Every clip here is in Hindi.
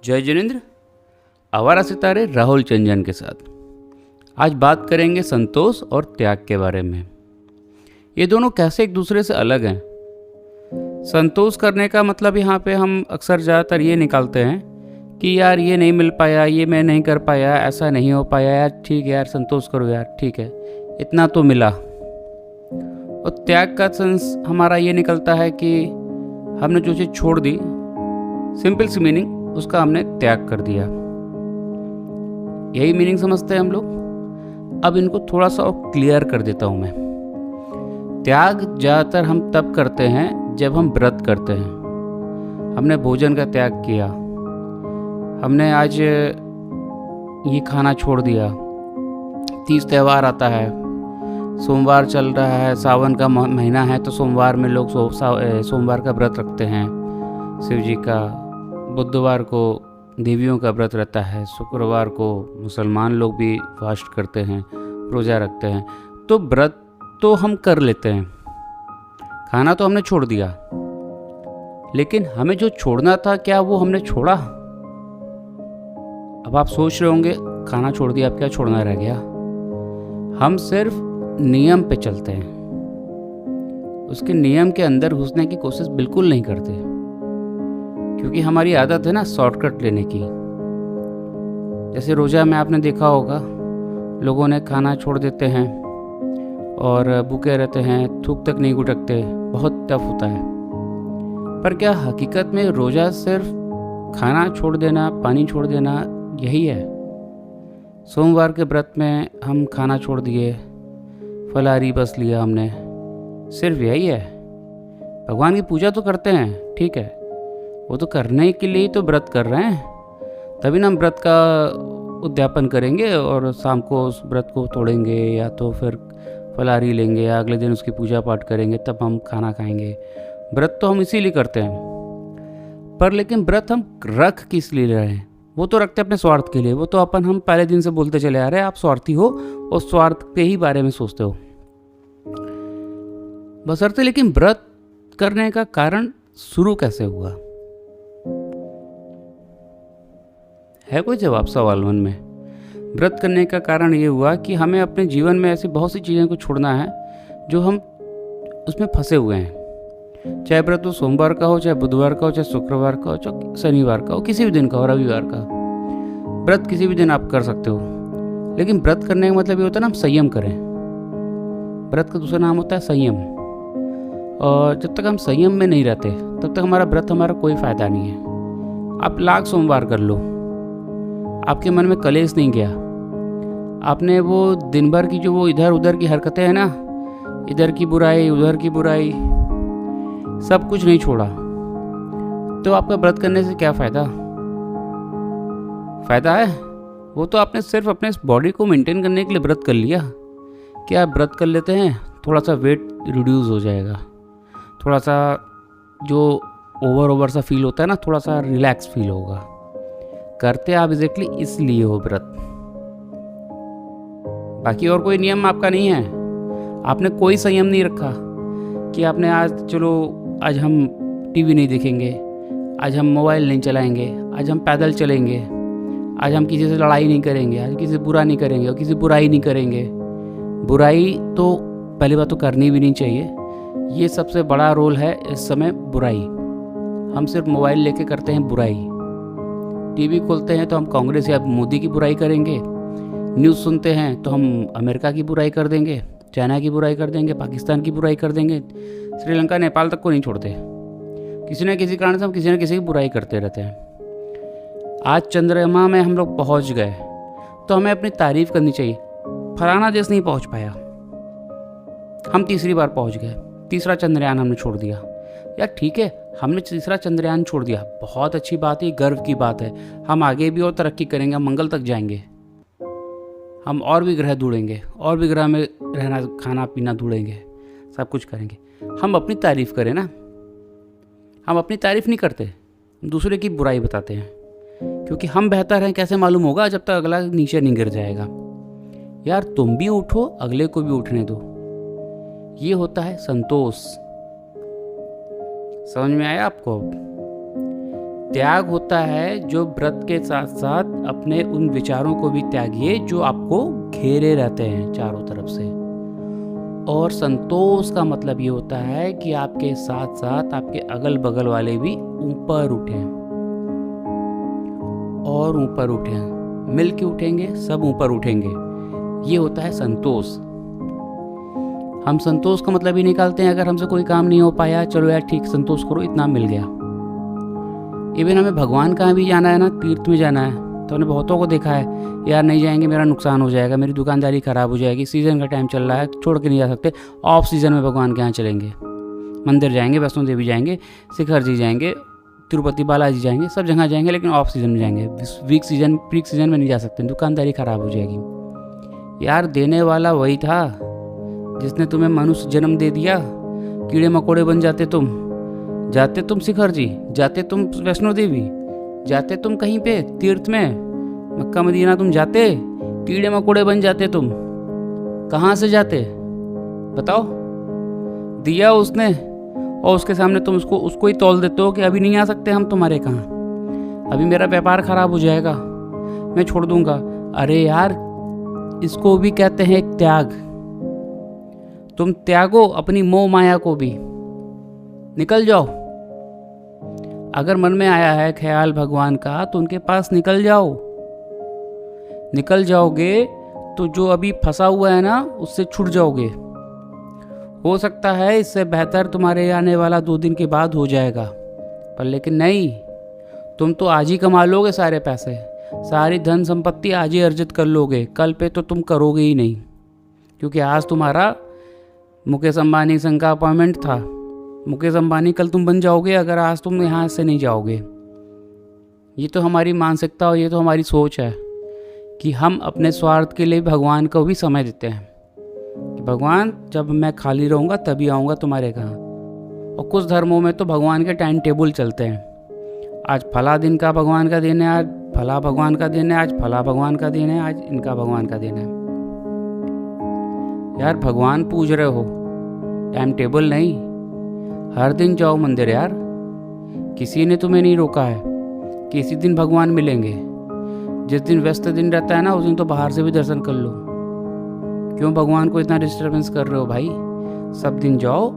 जय जिनेन्द्र। आवारा सितारे राहुल चंजन के साथ आज बात करेंगे संतोष और त्याग के बारे में। ये दोनों कैसे एक दूसरे से अलग हैं। संतोष करने का मतलब यहाँ पे हम अक्सर ज़्यादातर ये निकालते हैं कि यार ये नहीं मिल पाया, ये मैं नहीं कर पाया, ऐसा नहीं हो पाया, यार ठीक है यार संतोष करो यार, ठीक है इतना तो मिला। और त्याग का सेंस हमारा ये निकलता है कि हमने जो चीज़ छोड़ दी, सिंपल सी मीनिंग, उसका हमने त्याग कर दिया। यही मीनिंग समझते हैं हम लोग। अब इनको थोड़ा सा और क्लियर कर देता हूँ मैं। त्याग ज़्यादातर हम तब करते हैं जब हम व्रत करते हैं। हमने भोजन का त्याग किया, हमने आज ये खाना छोड़ दिया। तीज त्यौहार आता है, सोमवार चल रहा है, सावन का महीना है, तो सोमवार में लोग सोमवार का व्रत रखते हैं शिव जी का। बुधवार को देवियों का व्रत रहता है, शुक्रवार को मुसलमान लोग भी फास्ट करते हैं, रोज़ा रखते हैं। तो व्रत तो हम कर लेते हैं, खाना तो हमने छोड़ दिया, लेकिन हमें जो छोड़ना था क्या वो हमने छोड़ा? अब आप सोच रहे होंगे खाना छोड़ दिया, अब क्या छोड़ना रह गया? हम सिर्फ नियम पे चलते हैं, उसके नियम के अंदर घुसने की कोशिश बिल्कुल नहीं करते, क्योंकि हमारी आदत है ना शॉर्टकट लेने की। जैसे रोज़ा में आपने देखा होगा, लोगों ने खाना छोड़ देते हैं और भूखे रहते हैं, थूक तक नहीं गुटकते, बहुत टफ होता है। पर क्या हकीकत में रोज़ा सिर्फ खाना छोड़ देना, पानी छोड़ देना यही है? सोमवार के व्रत में हम खाना छोड़ दिए, फलाहारी बस लिया हमने, सिर्फ यही है? भगवान की पूजा तो करते हैं, ठीक है, वो तो करने के लिए ही तो व्रत कर रहे हैं, तभी ना हम व्रत का उद्यापन करेंगे और शाम को उस व्रत को तोड़ेंगे, या तो फिर फलाहारी लेंगे, या अगले दिन उसकी पूजा पाठ करेंगे, तब हम खाना खाएंगे। व्रत तो हम इसीलिए करते हैं। पर लेकिन व्रत हम रख किस लिए रहे हैं? वो तो रखते हैं अपने स्वार्थ के लिए। वो तो हम पहले दिन से बोलते चले आ रहे हैं, आप स्वार्थी हो और स्वार्थ के ही बारे में सोचते हो बशर्ते। लेकिन व्रत करने का कारण शुरू कैसे हुआ? है कोई जवाब सवाल मन में? व्रत करने का कारण ये हुआ कि हमें अपने जीवन में ऐसी बहुत सी चीज़ें को छोड़ना है जो हम उसमें फंसे हुए हैं। चाहे व्रत तो सोमवार का हो, चाहे बुधवार का हो, चाहे शुक्रवार का हो, चाहे शनिवार का हो, किसी भी दिन का हो, रविवार का। व्रत किसी भी दिन आप कर सकते हो, लेकिन व्रत करने का मतलब ये होता है ना हम संयम करें। व्रत का दूसरा नाम होता है संयम। और जब तक हम संयम में नहीं रहते तब तक हमारा व्रत, हमारा कोई फ़ायदा नहीं है। आप लाख सोमवार कर लो, आपके मन में कलेश नहीं गया, आपने वो दिन भर की जो वो इधर उधर की हरकतें हैं ना, इधर की बुराई उधर की बुराई, सब कुछ नहीं छोड़ा, तो आपका व्रत करने से क्या फ़ायदा? फ़ायदा है? वो तो आपने सिर्फ अपने बॉडी को मेंटेन करने के लिए व्रत कर लिया। क्या आप व्रत कर लेते हैं, थोड़ा सा वेट रिड्यूस हो जाएगा, थोड़ा सा जो ओवर सा फील होता है ना, थोड़ा सा रिलैक्स फील होगा। करते आप एग्जैक्टली इसलिए हो व्रत, बाकी और कोई नियम आपका नहीं है। आपने कोई संयम नहीं रखा कि आपने आज हम टीवी नहीं देखेंगे, आज हम मोबाइल नहीं चलाएंगे, आज हम पैदल चलेंगे, आज हम किसी से लड़ाई नहीं करेंगे, आज किसी से बुरा नहीं करेंगे और किसी बुराई नहीं करेंगे। बुराई तो पहली बात तो करनी भी नहीं चाहिए, ये सबसे बड़ा रोल है इस समय बुराई। हम सिर्फ मोबाइल लेके करते हैं बुराई। टीवी खोलते हैं तो हम कांग्रेस या मोदी की बुराई करेंगे, न्यूज़ सुनते हैं तो हम अमेरिका की बुराई कर देंगे, चाइना की बुराई कर देंगे, पाकिस्तान की बुराई कर देंगे, श्रीलंका नेपाल तक को नहीं छोड़ते। किसी न किसी कारण से हम किसी न किसी की बुराई करते रहते हैं। आज चंद्रमा में हम लोग पहुंच गए तो हमें अपनी तारीफ करनी चाहिए। फलाना देश नहीं पहुंच पाया, हम तीसरी बार पहुंच गए, तीसरा चंद्रयान हमने छोड़ दिया। यार ठीक है, हमने तीसरा चंद्रयान छोड़ दिया, बहुत अच्छी बात है, गर्व की बात है। हम आगे भी और तरक्की करेंगे, हम मंगल तक जाएंगे, हम और भी ग्रह ढूंढेंगे, और भी ग्रह में रहना, खाना पीना ढूंढेंगे, सब कुछ करेंगे। हम अपनी तारीफ़ करें ना, हम अपनी तारीफ़ नहीं करते, दूसरे की बुराई बताते हैं, क्योंकि हम बेहतर हैं कैसे मालूम होगा जब तक अगला नीचे नहीं गिर जाएगा। यार तुम भी उठो, अगले को भी उठने दो। ये होता है संतोष। समझ में आया आपको? त्याग होता है जो व्रत के साथ साथ अपने उन विचारों को भी त्यागिए जो आपको घेरे रहते हैं चारों तरफ से। और संतोष का मतलब ये होता है कि आपके साथ साथ आपके अगल बगल वाले भी ऊपर उठें और ऊपर उठें, मिल के उठेंगे, सब ऊपर उठेंगे। ये होता है संतोष। हम संतोष का मतलब ही निकालते हैं अगर हमसे कोई काम नहीं हो पाया, चलो यार ठीक, संतोष करो, इतना मिल गया। इवन हमें भगवान कहाँ भी जाना है ना, तीर्थ में जाना है, तो हमने बहुतों को देखा है, यार नहीं जाएंगे मेरा नुकसान हो जाएगा, मेरी दुकानदारी ख़राब हो जाएगी, सीज़न का टाइम चल रहा है, छोड़ के नहीं जा सकते, ऑफ सीज़न में भगवान के यहाँ चलेंगे, मंदिर जाएंगे, वैष्णो देवी जाएंगे, शिखर जी जाएंगे, तिरुपति बालाजी जाएंगे, सब जगह जाएंगे, लेकिन ऑफ सीज़न में जाएंगे, वीक सीज़न पीक सीज़न में नहीं जा सकते, दुकानदारी ख़राब हो जाएगी। यार देने वाला वही था जिसने तुम्हें मनुष्य जन्म दे दिया। कीड़े मकोड़े बन जाते तुम, जाते तुम शिखर जी, जाते तुम वैष्णो देवी, जाते तुम कहीं पे तीर्थ में, मक्का मदीना तुम जाते, कीड़े मकोड़े बन जाते तुम। कहाँ से जाते बताओ? दिया उसने और उसके सामने तुम उसको ही तौल देते हो कि अभी नहीं आ सकते हम तुम्हारे कहाँ, अभी मेरा व्यापार खराब हो जाएगा, मैं छोड़ दूंगा। अरे यार इसको भी कहते हैं एक त्याग। तुम त्यागो अपनी मोह माया को भी, निकल जाओ। अगर मन में आया है ख्याल भगवान का तो उनके पास निकल जाओ। निकल जाओगे तो जो अभी फंसा हुआ है ना उससे छूट जाओगे। हो सकता है इससे बेहतर तुम्हारे आने वाला 2 दिन के बाद हो जाएगा, पर लेकिन नहीं, तुम तो आज ही कमा लोगे सारे पैसे, सारी धन संपत्ति आज ही अर्जित कर लोगे, कल पे तो तुम करोगे ही नहीं, क्योंकि आज तुम्हारा मुकेश अंबानी संग का अपॉइंटमेंट था। मुकेश अंबानी कल तुम बन जाओगे अगर आज तुम यहाँ से नहीं जाओगे। ये तो हमारी मानसिकता और ये तो हमारी सोच है कि हम अपने स्वार्थ के लिए भगवान को भी समय देते हैं कि भगवान जब मैं खाली रहूँगा तभी आऊँगा तुम्हारे कहाँ। और कुछ धर्मों में तो भगवान के टाइम टेबल चलते हैं, आज फला दिन का भगवान का दिन है, आज फला भगवान का दिन है, आज फला भगवान का दिन है, आज इनका भगवान का दिन है। यार भगवान पूज रहे हो, टाइम टेबल नहीं। हर दिन जाओ मंदिर यार, किसी ने तुम्हें नहीं रोका है। किसी दिन भगवान मिलेंगे, जिस दिन व्यस्त दिन रहता है ना उस दिन तो बाहर से भी दर्शन कर लो। क्यों भगवान को इतना डिस्टर्बेंस कर रहे हो भाई? सब दिन जाओ,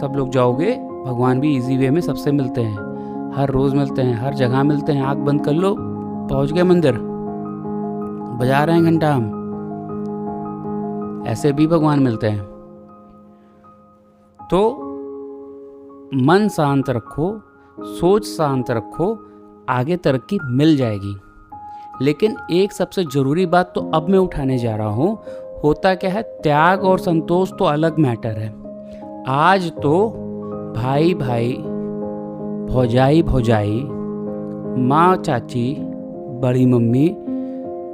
सब लोग जाओगे, भगवान भी इजी वे में सबसे मिलते हैं, हर रोज़ मिलते हैं, हर जगह मिलते हैं। आँख बंद कर लो, पहुँच गए मंदिर, बजा रहे हैं घंटा हम, ऐसे भी भगवान मिलते हैं। तो मन शांत रखो, सोच शांत रखो, आगे तरक्की मिल जाएगी। लेकिन एक सबसे ज़रूरी बात तो अब मैं उठाने जा रहा हूँ, होता क्या है, त्याग और संतोष तो अलग मैटर है। आज तो भाई भाई, भौजाई भौजाई, माँ चाची, बड़ी मम्मी,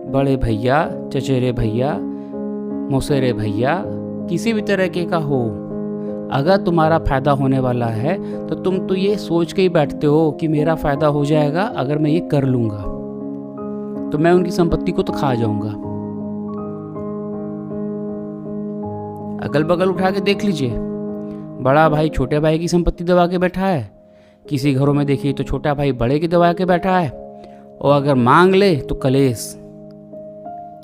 बड़े भैया, चचेरे भैया, मौसेरे भैया, किसी भी तरह के का हो, अगर तुम्हारा फ़ायदा होने वाला है तो तुम तो ये सोच के ही बैठते हो कि मेरा फ़ायदा हो जाएगा, अगर मैं ये कर लूँगा तो मैं उनकी संपत्ति को तो खा जाऊँगा। अगल बगल उठा के देख लीजिए, बड़ा भाई छोटे भाई की संपत्ति दबा के बैठा है, किसी घरों में देखिए तो छोटा भाई बड़े की दबा के बैठा है, और अगर मांग ले तो कलेश।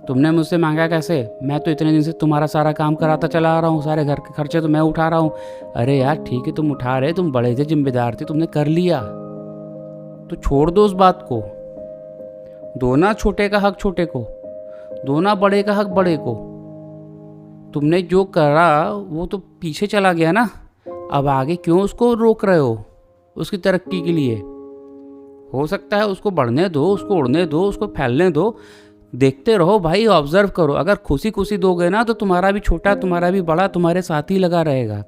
तुमने मुझसे मांगा कैसे? मैं तो इतने दिन से तुम्हारा सारा काम कराता चला आ रहा हूँ, सारे घर के खर्चे तो मैं उठा रहा हूँ। अरे यार ठीक है, तुम उठा रहे, तुम बड़े थे, जिम्मेदार थे, तुमने कर लिया तो छोड़ दो उस बात को। दो ना छोटे का हक छोटे को, दो ना बड़े का हक बड़े को। तुमने जो करा वो तो पीछे चला गया ना, अब आगे क्यों उसको रोक रहे हो? उसकी तरक्की के लिए हो सकता है उसको बढ़ने दो, उसको उड़ने दो, उसको फैलने दो, देखते रहो भाई, ऑब्जर्व करो। अगर खुशी खुशी दोगे ना तो तुम्हारा भी छोटा, तुम्हारा भी बड़ा तुम्हारे साथ ही लगा रहेगा,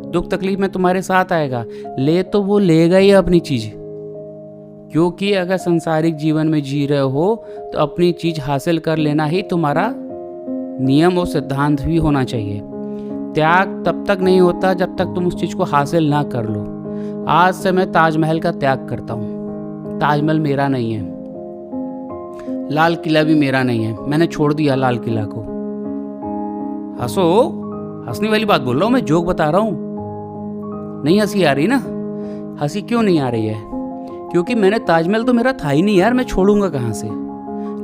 दुख तकलीफ में तुम्हारे साथ आएगा। ले तो वो लेगा ही अपनी चीज़, क्योंकि अगर संसारिक जीवन में जी रहे हो तो अपनी चीज़ हासिल कर लेना ही तुम्हारा नियम और सिद्धांत भी होना चाहिए। त्याग तब तक नहीं होता जब तक तुम उस चीज़ को हासिल ना कर लो। आज से मैं ताजमहल का त्याग करता हूँ। ताजमहल मेरा नहीं है, लाल किला भी मेरा नहीं है, मैंने छोड़ दिया लाल किला को। हंसो, हंसने वाली बात बोल रहा हूँ मैं, जोक बता रहा हूँ। नहीं हंसी आ रही ना? हंसी क्यों नहीं आ रही है? क्योंकि मैंने ताजमहल तो मेरा था ही नहीं यार, मैं छोड़ूंगा कहाँ से?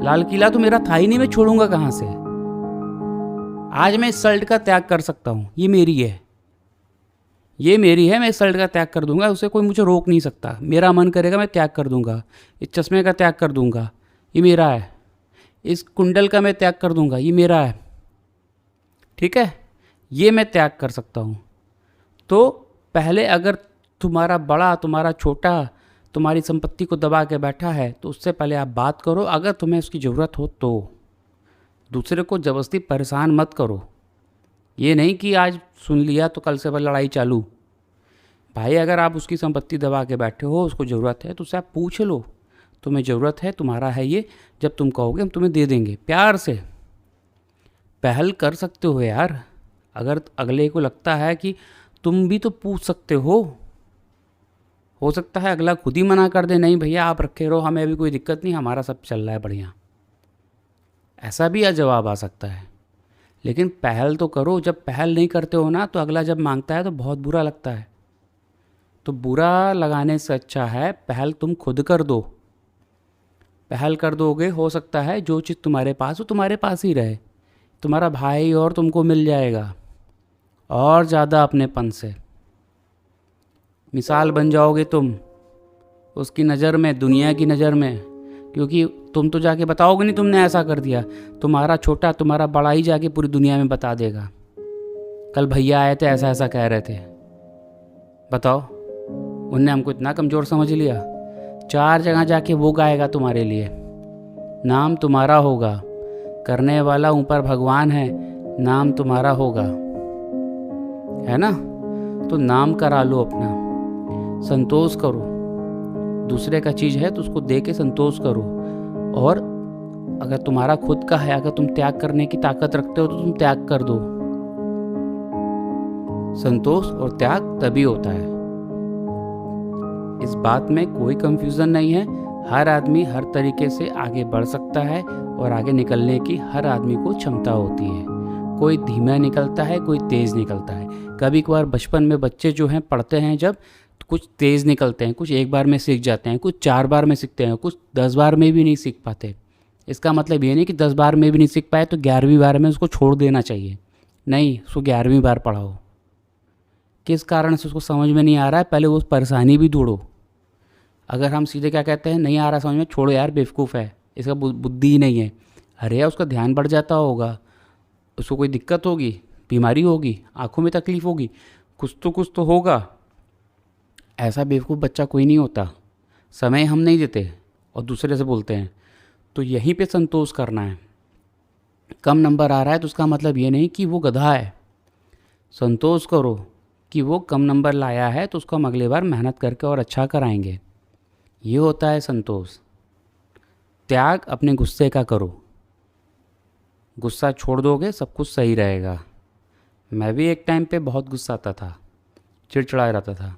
लाल किला तो मेरा था ही नहीं, मैं छोड़ूंगा कहाँ से? आज मैं इस शर्ट का त्याग कर सकता हूँ, ये मेरी है, ये मेरी है, मैं इस शर्ट का त्याग कर दूंगा, उसे कोई मुझे रोक नहीं सकता। मेरा मन करेगा मैं त्याग कर दूंगा, इस चश्मे का त्याग कर दूंगा, ये मेरा है। इस कुंडल का मैं त्याग कर दूंगा, ये मेरा है। ठीक है, ये मैं त्याग कर सकता हूँ। तो पहले अगर तुम्हारा बड़ा, तुम्हारा छोटा, तुम्हारी संपत्ति को दबा के बैठा है तो उससे पहले आप बात करो, अगर तुम्हें उसकी ज़रूरत हो तो। दूसरे को ज़बरदस्ती परेशान मत करो। ये नहीं कि आज सुन लिया तो कल से बस लड़ाई चालू। भाई अगर आप उसकी संपत्ति दबा के बैठे हो, उसको ज़रूरत है तो उससे आप पूछ लो, तुम्हें ज़रूरत है, तुम्हारा है ये, जब तुम कहोगे हम तुम्हें दे देंगे। प्यार से पहल कर सकते हो यार। अगर अगले को लगता है कि तुम भी तो पूछ सकते हो सकता है अगला खुद ही मना कर दे, नहीं भैया आप रखे रहो, हमें अभी कोई दिक्कत नहीं, हमारा सब चल रहा है बढ़िया। ऐसा भी जवाब आ सकता है। लेकिन पहल तो करो। जब पहल नहीं करते हो ना तो अगला जब मांगता है तो बहुत बुरा लगता है। तो बुरा लगाने से अच्छा है पहल तुम खुद कर दो। पहल कर दोगे, हो सकता है जो चीज़ तुम्हारे पास हो तुम्हारे पास ही रहे, तुम्हारा भाई और तुमको मिल जाएगा और ज़्यादा अपनेपन से। मिसाल बन जाओगे तुम उसकी नज़र में, दुनिया की नज़र में, क्योंकि तुम तो जाके बताओगे नहीं तुमने ऐसा कर दिया, तुम्हारा छोटा तुम्हारा बड़ा ही जाके पूरी दुनिया में बता देगा, कल भैया आए थे ऐसा ऐसा कह रहे थे। बताओ, उनने हमको इतना कमज़ोर समझ लिया। 4 जगह जाके वो गाएगा तुम्हारे लिए, नाम तुम्हारा होगा, करने वाला ऊपर भगवान है, नाम तुम्हारा होगा, है ना? तो नाम करा लो अपना, संतोष करो। दूसरे का चीज़ है तो उसको दे के संतोष करो। और अगर तुम्हारा खुद का है, अगर तुम त्याग करने की ताकत रखते हो तो तुम त्याग कर दो। संतोष और त्याग तभी होता है। इस बात में कोई कंफ्यूजन नहीं है। हर आदमी हर तरीके से आगे बढ़ सकता है और आगे निकलने की हर आदमी को क्षमता होती है। कोई धीमा निकलता है, कोई तेज़ निकलता है। कभी कभार बचपन में बच्चे जो हैं पढ़ते हैं जब, तो कुछ तेज़ निकलते हैं, कुछ एक बार में सीख जाते हैं, कुछ 4 बार में सीखते हैं, कुछ 10 बार में भी नहीं सीख पाते। इसका मतलब ये नहीं कि 10 बार में भी नहीं सीख पाए तो 11वीं बार में उसको छोड़ देना चाहिए। नहीं, उसको 11वीं बार पढ़ाओ। किस कारण से उसको समझ में नहीं आ रहा है, पहले वो परेशानी भी ढूंढो। अगर हम सीधे क्या कहते हैं, नहीं आ रहा समझ में, छोड़ो यार बेवकूफ़ है, इसका बुद्धि ही नहीं है। अरे यार उसका ध्यान बढ़ जाता होगा, उसको कोई दिक्कत होगी, बीमारी होगी, आँखों में तकलीफ़ होगी, कुछ तो होगा। ऐसा बेवकूफ़ बच्चा कोई नहीं होता। समय हम नहीं देते और दूसरे से बोलते हैं। तो यहीं पे संतोष करना है। कम नंबर आ रहा है तो उसका मतलब ये नहीं कि वो गधा है। संतोष करो कि वो कम नंबर लाया है तो उसको हम अगले बार मेहनत करके और अच्छा कराएंगे। ये होता है संतोष। त्याग अपने गुस्से का करो। गुस्सा छोड़ दोगे सब कुछ सही रहेगा। मैं भी एक टाइम पे बहुत गुस्सा आता था, चिड़चिड़ा रहता था।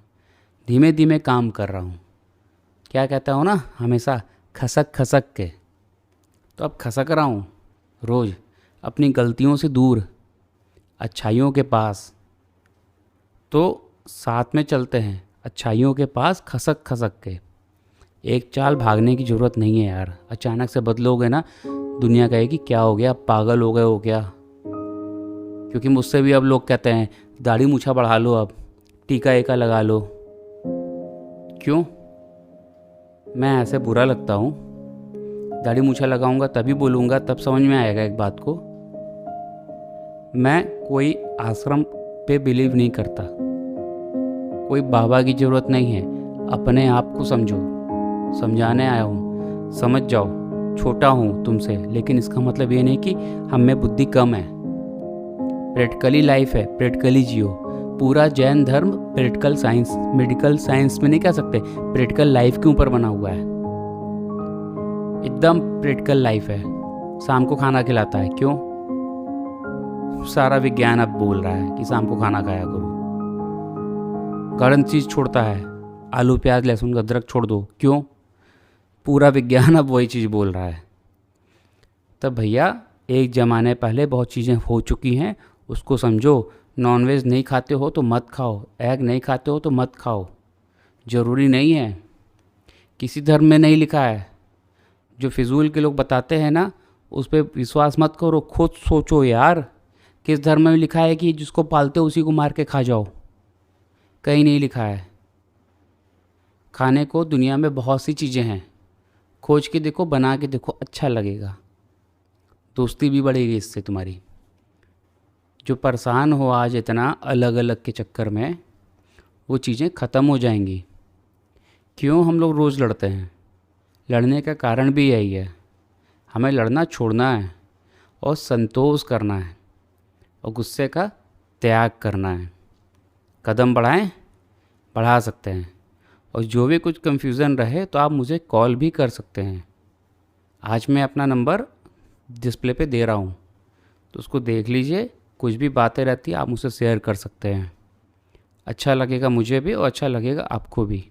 धीमे धीमे काम कर रहा हूँ। क्या कहता हूँ ना हमेशा, खसक खसक के। तो अब खसक रहा हूँ रोज़ अपनी गलतियों से दूर, अच्छाइयों के पास। तो साथ में चलते हैं, अच्छाइयों के पास खसक खसक के। एक चाल भागने की ज़रूरत नहीं है यार। अचानक से बदलोगे ना, दुनिया कहेगी क्या हो गया, पागल हो गए हो क्या? क्योंकि मुझसे भी अब लोग कहते हैं दाढ़ी मूछा बढ़ा लो, अब टीका एका लगा लो। क्यों? मैं ऐसे बुरा लगता हूँ? दाढ़ी मूछा लगाऊंगा तभी बोलूँगा, तब समझ में आएगा एक बात को। मैं कोई आश्रम पे बिलीव नहीं करता, कोई बाबा की ज़रूरत नहीं है। अपने आप को समझो, समझाने आया हूँ, समझ जाओ। छोटा हूँ तुमसे, लेकिन इसका मतलब ये नहीं कि हम में बुद्धि कम है। प्रैक्टिकली लाइफ है, प्रैक्टिकली जियो। पूरा जैन धर्म प्रैक्टिकल साइंस, मेडिकल साइंस में नहीं कह सकते, प्रैक्टिकल लाइफ के ऊपर बना हुआ है। एकदम प्रैक्टिकल लाइफ है। शाम को खाना खिलाता है, क्यों? सारा विज्ञान अब बोल रहा है कि शाम को खाना खाया करो। गलत चीज़ छोड़ता है, आलू प्याज लहसुन अदरक छोड़ दो, क्यों? पूरा विज्ञान अब वही चीज़ बोल रहा है। तब भैया एक ज़माने पहले बहुत चीज़ें हो चुकी हैं, उसको समझो। नॉनवेज नहीं खाते हो तो मत खाओ, एग नहीं खाते हो तो मत खाओ। ज़रूरी नहीं है किसी धर्म में नहीं लिखा है। जो फिजूल के लोग बताते हैं ना, उस पर विश्वास मत करो, खुद सोचो यार, किस धर्म में लिखा है कि जिसको पालते हो उसी को मार के खा जाओ? कहीं नहीं लिखा है। खाने को दुनिया में बहुत सी चीज़ें हैं, खोज के देखो, बना के देखो, अच्छा लगेगा, दोस्ती भी बढ़ेगी इससे तुम्हारी। जो परेशान हो आज इतना अलग अलग के चक्कर में, वो चीज़ें ख़त्म हो जाएंगी। क्यों हम लोग रोज़ लड़ते हैं? लड़ने का कारण भी यही है, हमें लड़ना छोड़ना है और संतोष करना है और गुस्से का त्याग करना है। कदम बढ़ाएं, बढ़ा सकते हैं। और जो भी कुछ कन्फ्यूज़न रहे तो आप मुझे कॉल भी कर सकते हैं। आज मैं अपना नंबर डिस्प्ले पे दे रहा हूँ, तो उसको देख लीजिए। कुछ भी बातें रहती आप मुझसे शेयर कर सकते हैं। अच्छा लगेगा मुझे भी और अच्छा लगेगा आपको भी।